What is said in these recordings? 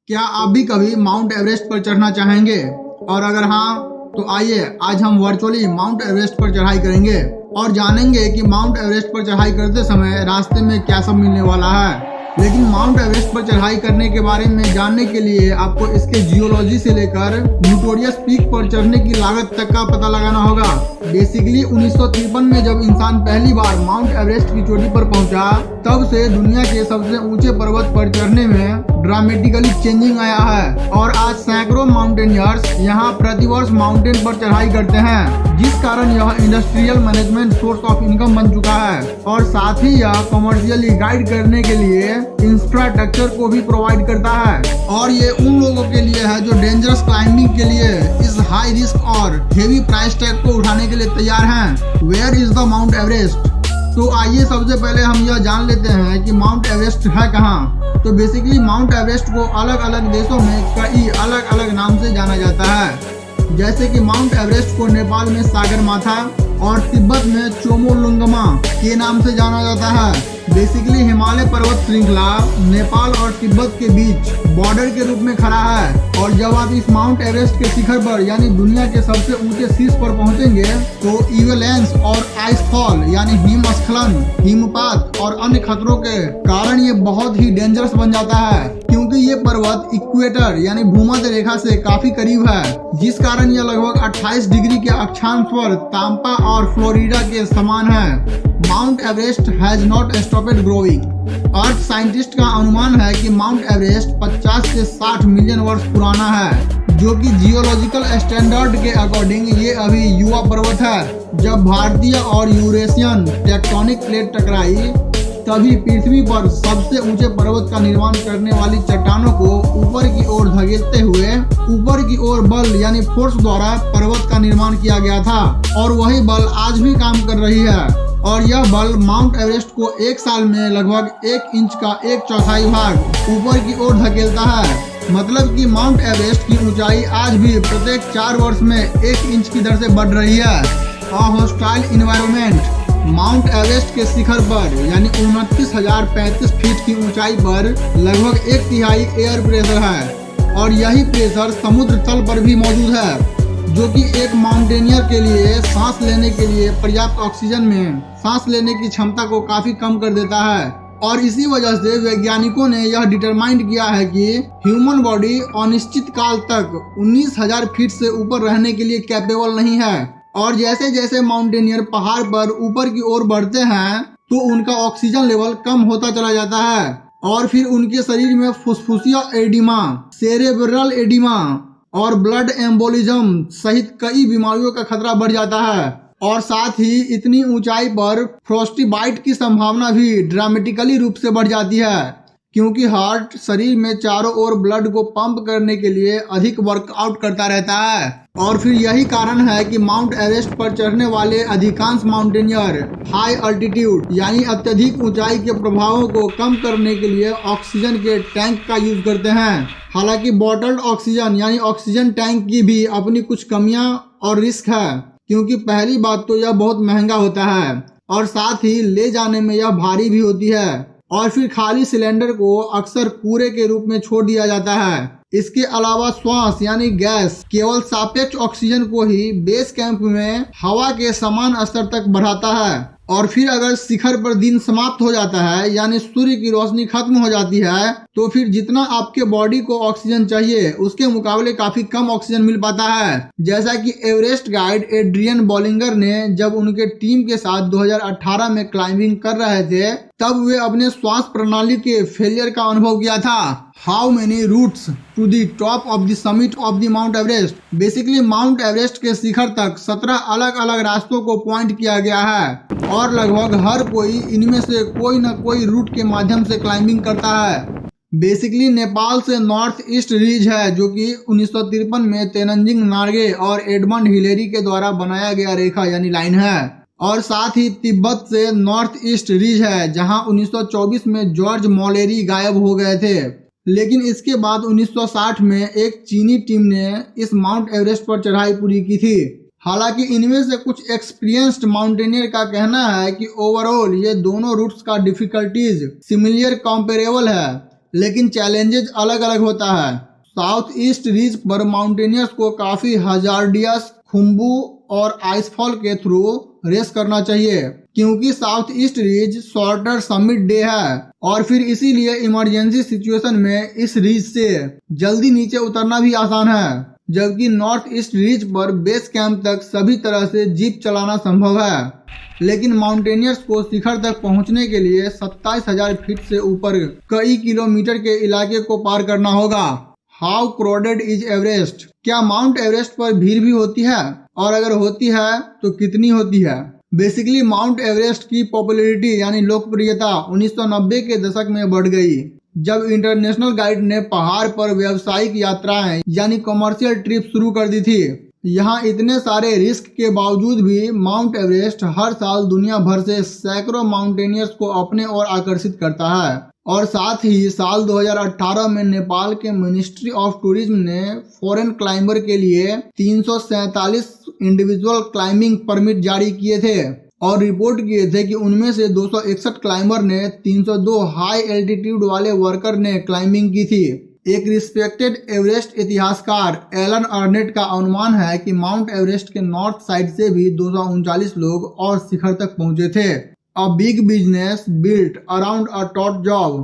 क्या आप भी कभी माउंट एवरेस्ट पर चढ़ना चाहेंगे? और अगर हाँ, तो आइए आज हम वर्चुअली माउंट एवरेस्ट पर चढ़ाई करेंगे और जानेंगे कि माउंट एवरेस्ट पर चढ़ाई करते समय रास्ते में क्या सब मिलने वाला है। लेकिन माउंट एवरेस्ट पर चढ़ाई करने के बारे में जानने के लिए आपको इसके जियोलॉजी से लेकर नोटोरियस पीक पर चढ़ने की लागत तक का पता लगाना होगा। बेसिकली 1953 में जब इंसान पहली बार माउंट एवरेस्ट की चोटी पर पहुंचा, तब से दुनिया के सबसे ऊंचे पर्वत पर चढ़ने में ड्रामेटिकली चेंजिंग आया है और आज सैकड़ों माउंटेनियर्स यहाँ प्रतिवर्ष माउंटेन पर चढ़ाई करते हैं, जिस कारण यह industrial management source of income बन चुका है और साथ ही यह कमर्शियली गाइड करने के लिए इंफ्रास्ट्रक्चर को भी प्रोवाइड करता है। और ये उन लोगों के लिए है जो डेंजरस क्लाइंबिंग के लिए इस हाई रिस्क और हेवी प्राइस टैग को उठाने के लिए तैयार हैं। Where is the Mount Everest? तो आइए सबसे पहले हम यह जान लेते हैं कि माउंट एवरेस्ट है कहाँ। तो बेसिकली माउंट एवरेस्ट को अलग अलग देशों में कई अलग अलग नाम से जाना जाता है। जैसे कि माउंट एवरेस्ट को नेपाल में सागरमाथा और तिब्बत में चोमोलुंगमा के नाम से जाना जाता है। बेसिकली हिमालय पर्वत श्रृंखला नेपाल और तिब्बत के बीच बॉर्डर के रूप में खड़ा है और जब आप इस माउंट एवरेस्ट के शिखर पर यानी दुनिया के सबसे ऊंचे शीर्ष पर पहुंचेंगे तो इवेलेंस और आइसफॉल यानी हिमस्खलन, हिमपात और अन्य खतरों के कारण ये बहुत ही डेंजरस बन जाता है, क्योंकि ये पर्वत इक्वेटर यानी भूमध्य रेखा से काफी करीब है, जिस कारण यह लगभग 28 डिग्री के अक्षांश पर तांपा और फ्लोरिडा के समान है। Mount Everest has not stopped growing. Earth scientist का अनुमान है कि माउंट एवरेस्ट 50 से 60 मिलियन वर्ष पुराना है, जो कि जियोलॉजिकल स्टैंडर्ड के अकॉर्डिंग ये अभी युवा पर्वत है। जब भारतीय और यूरेशियन टेक्टोनिक प्लेट टकराई, तभी पृथ्वी पर सबसे ऊंचे पर्वत का निर्माण करने वाली चट्टानों को ऊपर की ओर धकेलते हुए ऊपर की ओर बल यानी फोर्स द्वारा पर्वत का निर्माण किया गया था और वही बल आज भी काम कर रही है। और यह बल माउंट एवरेस्ट को एक साल में लगभग 1 इंच का 1/4 भाग ऊपर की ओर धकेलता है। मतलब कि माउंट एवरेस्ट की ऊंचाई आज भी प्रत्येक 4 वर्ष में 1 इंच की दर से बढ़ रही है। Hostile environment. माउंट एवरेस्ट के शिखर पर यानी 29,035 फीट की ऊंचाई पर लगभग 1/3 एयर प्रेशर है और यही प्रेशर समुद्र तल पर भी मौजूद है, जो कि एक माउंटेनियर के लिए सांस लेने के लिए पर्याप्त ऑक्सीजन में सांस लेने की क्षमता को काफी कम कर देता है। और इसी वजह से वैज्ञानिकों ने यह डिटरमाइंड किया है कि ह्यूमन बॉडी अनिश्चित काल तक 19,000 फीट से ऊपर रहने के लिए कैपेबल नहीं है। और जैसे जैसे माउंटेनियर पहाड़ पर ऊपर की ओर बढ़ते हैं तो उनका ऑक्सीजन लेवल कम होता चला जाता है और फिर उनके शरीर में फुसफुसिया एडिमा, सेरेब्रल एडिमा और ब्लड एम्बोलिज्म सहित कई बीमारियों का खतरा बढ़ जाता है। और साथ ही इतनी ऊंचाई पर फ्रोस्टीबाइट की संभावना भी ड्रामेटिकली रूप से बढ़ जाती है, क्योंकि हार्ट शरीर में चारों ओर ब्लड को पंप करने के लिए अधिक वर्कआउट करता रहता है। और फिर यही कारण है कि माउंट एवरेस्ट पर चढ़ने वाले अधिकांश माउंटेनियर हाई अल्टीट्यूड यानी अत्यधिक ऊंचाई के प्रभावों को कम करने के लिए ऑक्सीजन के टैंक का यूज करते हैं। हालांकि बॉटल्ड ऑक्सीजन यानी ऑक्सीजन टैंक की भी अपनी कुछ कमियां और रिस्क है, क्योंकि पहली बात तो यह बहुत महंगा होता है और साथ ही ले जाने में यह भारी भी होती है और फिर खाली सिलेंडर को अक्सर कूड़े के रूप में छोड़ दिया जाता है। इसके अलावा श्वास यानी गैस केवल सापेक्ष ऑक्सीजन को ही बेस कैंप में हवा के समान स्तर तक बढ़ाता है और फिर अगर शिखर पर दिन समाप्त हो जाता है यानी सूर्य की रोशनी खत्म हो जाती है, तो फिर जितना आपके बॉडी को ऑक्सीजन चाहिए उसके मुकाबले काफी कम ऑक्सीजन मिल पाता है। जैसा कि एवरेस्ट गाइड एड्रियन बॉलिंगर ने जब उनके टीम के साथ 2018 में क्लाइंबिंग कर रहे थे, तब वे अपने श्वास प्रणाली के फेलियर का अनुभव किया था। How many routes to the top of the summit of the Mount Everest? Basically Mount Everest के शिखर तक 17 अलग अलग रास्तों को पॉइंट किया गया है और लगभग हर कोई इनमें से कोई न कोई रूट के माध्यम से क्लाइंबिंग करता है। बेसिकली नेपाल से नॉर्थ ईस्ट रिज है, जो कि 1953 में तेनजिंग नार्गे और एडमंड हिलेरी के द्वारा बनाया गया रेखा यानी लाइन है। और साथ ही तिब्बत से नॉर्थ ईस्ट रिज है, जहां 1924 में जॉर्ज मॉलेरी गायब हो गए थे। लेकिन इसके बाद 1960 में एक चीनी टीम ने इस माउंट एवरेस्ट पर चढ़ाई पूरी की थी। हालांकि इनमें से कुछ एक्सपीरियंस्ड माउंटेनियर का कहना है कि ओवरऑल ये दोनों रूट्स का डिफिकल्टीज सिमिलर कंपेरेबल है, लेकिन चैलेंजेस अलग अलग होता है। साउथ ईस्ट रिज पर माउंटेनियर्स को काफी हजार्डियस, खुम्बू और आइसफॉल के थ्रू रेस करना चाहिए, क्योंकि south east ridge shorter summit day है और फिर इसीलिए इमरजेंसी सिचुएशन में इस रिज से जल्दी नीचे उतरना भी आसान है, जबकि नॉर्थ ईस्ट रिज पर बेस कैंप तक सभी तरह से जीप चलाना संभव है। लेकिन माउंटेनियर्स को शिखर तक पहुंचने के लिए 27,000 फीट से ऊपर कई किलोमीटर के इलाके को पार करना होगा। How crowded is Everest? क्या माउंट एवरेस्ट पर भीड़ भी होती है, और अगर होती है तो कितनी होती है? बेसिकली माउंट एवरेस्ट की पॉपुलैरिटी यानी लोकप्रियता 1990 के दशक में बढ़ गई, जब इंटरनेशनल गाइड ने पहाड़ पर व्यावसायिक यात्राएं यानी कमर्शियल ट्रिप शुरू कर दी थी। यहाँ इतने सारे रिस्क के बावजूद भी माउंट एवरेस्ट हर साल दुनिया भर से सैकड़ों माउंटेनियर्स को अपने ओर आकर्षित करता है। और साथ ही साल 2018 में नेपाल के मिनिस्ट्री ऑफ टूरिज्म ने फॉरेन क्लाइंबर के लिए 347 इंडिविजुअल क्लाइंबिंग परमिट जारी किए थे और रिपोर्ट किए थे कि उनमें से 261 क्लाइंबर ने 302 हाई एल्टीट्यूड वाले वर्कर ने क्लाइंबिंग की थी। एक रिस्पेक्टेड एवरेस्ट इतिहासकार एलन अर्नेट का अनुमान है कि माउंट एवरेस्ट के नॉर्थ साइड से भी 239 लोग और शिखर तक पहुंचे थे। A big business built around a top job.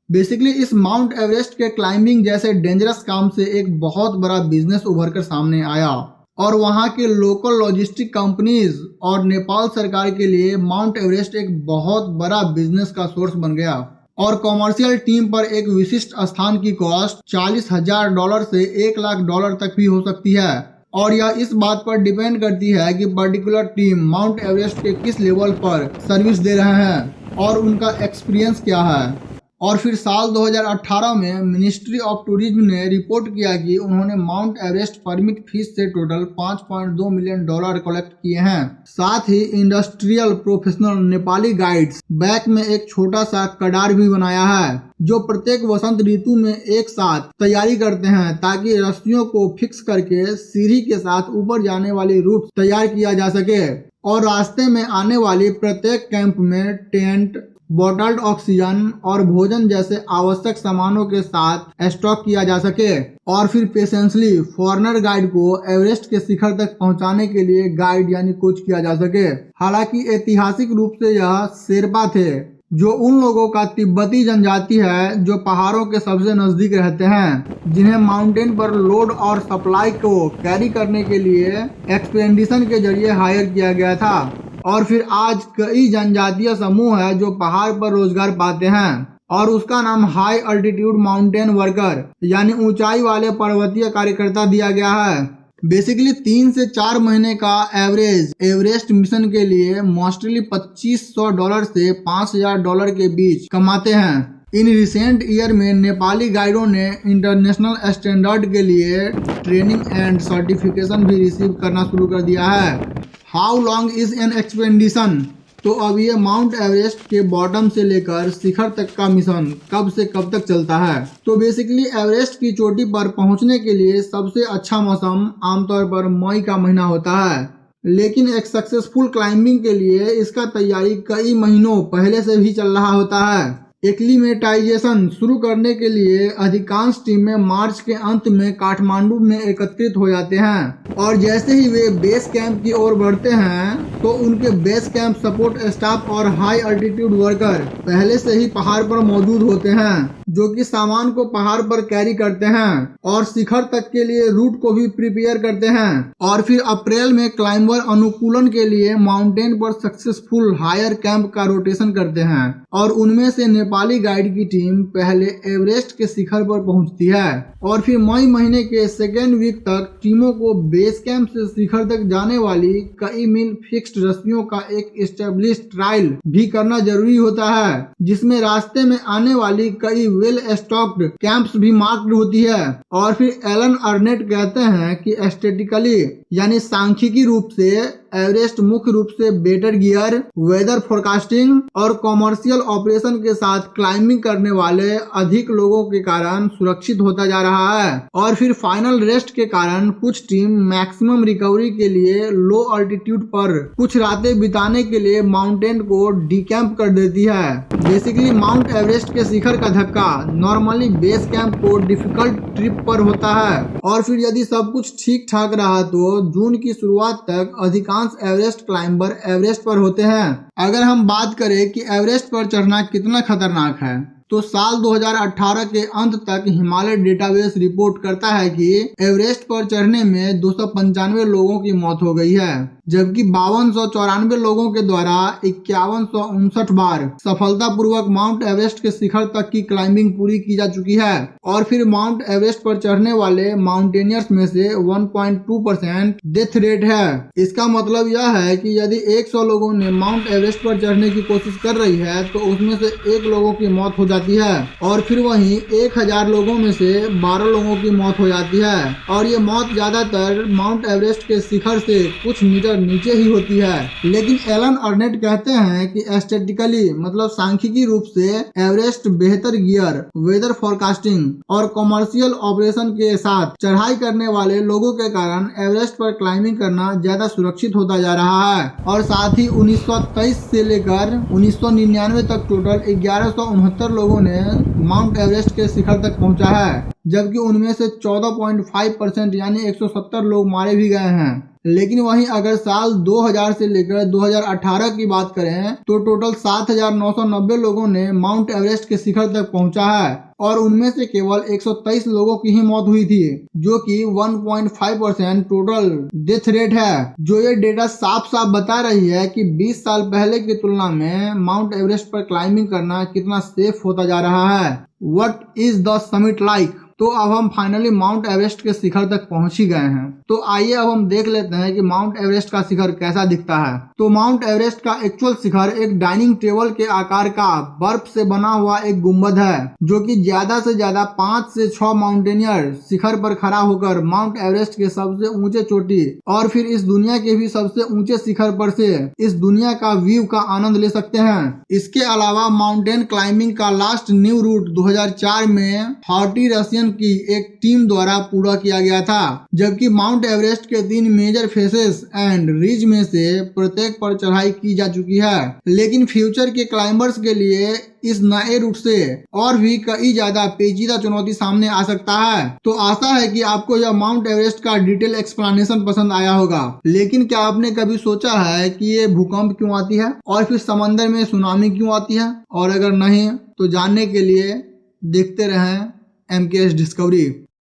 Basically इस माउंट एवरेस्ट के क्लाइंबिंग जैसे डेंजरस काम से एक बहुत बड़ा बिजनेस उभर कर सामने आया और वहां के लोकल लॉजिस्टिक कंपनीज और नेपाल सरकार के लिए माउंट एवरेस्ट एक बहुत बड़ा बिजनेस का सोर्स बन गया। और कॉमर्शियल टीम पर एक विशिष्ट स्थान की कॉस्ट $40,000 से $1,00,000 तक भी हो सकती है, और यह इस बात पर डिपेंड करती है कि पर्टिकुलर टीम माउंट एवरेस्ट के किस लेवल पर सर्विस दे रहे हैं और उनका एक्सपीरियंस क्या है। और फिर साल 2018 में मिनिस्ट्री ऑफ टूरिज्म ने रिपोर्ट किया कि उन्होंने माउंट एवरेस्ट परमिट फीस से टोटल $5.2 मिलियन कलेक्ट किए हैं। साथ ही industrial professional Nepali guides back में एक छोटा सा कडार भी बनाया है, जो प्रत्येक वसंत ऋतु में एक साथ तैयारी करते हैं ताकि रस्सियों को फिक्स करके सीढ़ी के साथ ऊपर जाने वाली रूट तैयार किया जा सके और रास्ते में आने वाली प्रत्येक कैंप में टेंट, बॉटल्ड ऑक्सीजन और भोजन जैसे आवश्यक सामानों के साथ स्टॉक किया जा सके। और फिर पेशेंसली फॉरेनर गाइड को एवरेस्ट के शिखर तक पहुंचाने के लिए गाइड यानी कोच किया जा सके। हालांकि ऐतिहासिक रूप से यह शेरपा थे, जो उन लोगों का तिब्बती जनजाति है जो पहाड़ों के सबसे नजदीक रहते हैं, जिन्हें माउंटेन पर लोड और सप्लाई को कैरी करने के लिए एक्सपेडिशन के जरिए हायर किया गया था। और फिर आज कई जनजातीय समूह है जो पहाड़ पर रोजगार पाते हैं और उसका नाम हाई अल्टीट्यूड माउंटेन वर्कर यानी ऊंचाई वाले पर्वतीय कार्यकर्ता दिया गया है। बेसिकली 3 से 4 महीने का एवरेज एवरेस्ट मिशन के लिए मोस्टली $2,500 से $5,000 के बीच कमाते हैं। इन रिसेंट ईयर में नेपाली गाइडों ने इंटरनेशनल स्टैंडर्ड के लिए ट्रेनिंग एंड सर्टिफिकेशन भी रिसीव करना शुरू कर दिया है। How long is an expedition? तो अब ये माउंट एवरेस्ट के बॉटम से लेकर शिखर तक का मिशन कब से कब तक चलता है? तो बेसिकली एवरेस्ट की चोटी पर पहुंचने के लिए सबसे अच्छा मौसम आमतौर पर मई का महीना होता है, लेकिन एक सक्सेसफुल क्लाइंबिंग के लिए इसका तैयारी कई महीनों पहले से भी चल रहा होता है। एक्लीमेटाइजेशन शुरू करने के लिए अधिकांश टीमें मार्च के अंत में काठमांडू में एकत्रित हो जाते हैं और जैसे ही वे बेस कैंप की ओर बढ़ते हैं तो उनके बेस कैंप सपोर्ट स्टाफ और हाई अल्टीट्यूड वर्कर पहले से ही पहाड़ पर मौजूद होते हैं, जो कि सामान को पहाड़ पर कैरी करते हैं और शिखर तक के लिए रूट को भी प्रिपेयर करते हैं। और फिर अप्रैल में क्लाइंबर अनुकूलन के लिए माउंटेन पर सक्सेसफुल हायर कैंप का रोटेशन करते हैं और उनमें से नेपाली गाइड की टीम पहले एवरेस्ट के शिखर पर पहुंचती है और फिर मई महीने के सेकेंड वीक तक टीमों को बेस कैंप से शिखर तक जाने वाली कई मील फिक्स्ड रस्सियों का एक एस्टेब्लिश्ड ट्रायल भी करना जरूरी होता है, जिसमें रास्ते में आने वाली कई वेल स्टॉक्ड कैंप्स भी मार्क्ड होती है। और फिर एलन अर्नेट कहते हैं कि एस्थेटिकली यानी सांख्यिकी रूप से एवरेस्ट मुख्य रूप से बेटर गियर, वेदर फोरकास्टिंग और कॉमर्शियल ऑपरेशन के साथ क्लाइंबिंग करने वाले अधिक लोगों के कारण सुरक्षित होता जा रहा है। और फिर फाइनल रेस्ट के कारण कुछ टीम मैक्सिमम रिकवरी के लिए लो अल्टीट्यूड पर कुछ रातें बिताने के लिए माउंटेन को डीकैंप कर देती है। बेसिकली माउंट एवरेस्ट के शिखर का धक्का नॉर्मली बेस कैंप को डिफिकल्ट ट्रिप पर होता है। और फिर यदि सब कुछ ठीक ठाक रहा तो जून की शुरुआत तक अधिकांश एवरेस्ट क्लाइंबर एवरेस्ट पर होते हैं। अगर हम बात करें कि एवरेस्ट पर चढ़ना कितना खतरनाक है, तो साल 2018 के अंत तक हिमालय डेटाबेस रिपोर्ट करता है कि एवरेस्ट पर चढ़ने में 295 लोगों की मौत हो गई है, जबकि 5294 लोगों के द्वारा 5159 बार सफलतापूर्वक माउंट एवरेस्ट के शिखर तक की क्लाइंबिंग पूरी की जा चुकी है। और फिर माउंट एवरेस्ट पर चढ़ने वाले माउंटेनियर्स में से 1.2% डेथ रेट है। इसका मतलब यह है कि यदि 100 लोगों ने माउंट एवरेस्ट पर चढ़ने की कोशिश कर रही है तो उसमें से 1 लोगों की मौत हो जाती है। और फिर वहीं 1000 लोगों में से 12 लोगों की मौत हो जाती है। और ये मौत ज्यादातर माउंट एवरेस्ट के शिखर से कुछ मीटर नीचे ही होती है। लेकिन एलन अर्नेट कहते हैं कि एस्थेटिकली मतलब सांख्यिकी रूप से एवरेस्ट बेहतर गियर, वेदर फोरकास्टिंग और कॉमर्शियल ऑपरेशन के साथ चढ़ाई करने वाले लोगों के कारण एवरेस्ट पर क्लाइंबिंग करना ज्यादा सुरक्षित होता जा रहा है। और साथ ही 1923 से लेकर 1999 तक टोटल 1169 लोगों ने माउंट एवरेस्ट के शिखर तक पहुंचा है, जबकि उनमें से 14.5% यानी 170 लोग मारे भी गए हैं। लेकिन वहीं अगर साल 2000 से लेकर 2018 की बात करें तो टोटल 7990 लोगों ने माउंट एवरेस्ट के शिखर तक पहुंचा है और उनमें से केवल 123 लोगों की ही मौत हुई थी, जो कि 1.5% टोटल डेथ रेट है। जो ये डेटा साफ साफ बता रही है कि 20 साल पहले की तुलना में माउंट एवरेस्ट पर क्लाइंबिंग करना कितना सेफ होता जा रहा है। What is the summit like? तो अब हम फाइनली माउंट एवरेस्ट के शिखर तक पहुंच ही गए हैं। तो आइए अब हम देख लेते हैं कि माउंट एवरेस्ट का शिखर कैसा दिखता है। तो माउंट एवरेस्ट का एक्चुअल शिखर एक डाइनिंग टेबल के आकार का बर्फ से बना हुआ एक गुंबद है, जो कि ज्यादा से ज्यादा 5 से 6 माउंटेनियर शिखर पर खड़ा होकर माउंट एवरेस्ट के सबसे ऊंचे चोटी और फिर इस दुनिया के भी सबसे ऊंचे शिखर पर से इस दुनिया का व्यू का आनंद ले सकते हैं। इसके अलावा माउंटेन क्लाइंबिंग का लास्ट न्यू रूट 2004 में 40 रशियन की एक टीम द्वारा पूरा किया गया था, जबकि माउंट एवरेस्ट के 3 मेजर फेसेस एंड रिज में से प्रत्येक पर चढ़ाई की जा चुकी है। लेकिन फ्यूचर के क्लाइंबर्स के लिए इस नए रूट से और भी कई ज्यादा पेचीदा चुनौती सामने आ सकता है। तो आशा है कि आपको यह माउंट एवरेस्ट का डिटेल एक्सप्लेनेशन पसंद आया होगा। लेकिन क्या आपने कभी सोचा है कि ये भूकंप क्यों आती है और फिर समंदर में सुनामी क्यों आती है? और अगर नहीं तो जानने के लिए देखते रहें MKS डिस्कवरी।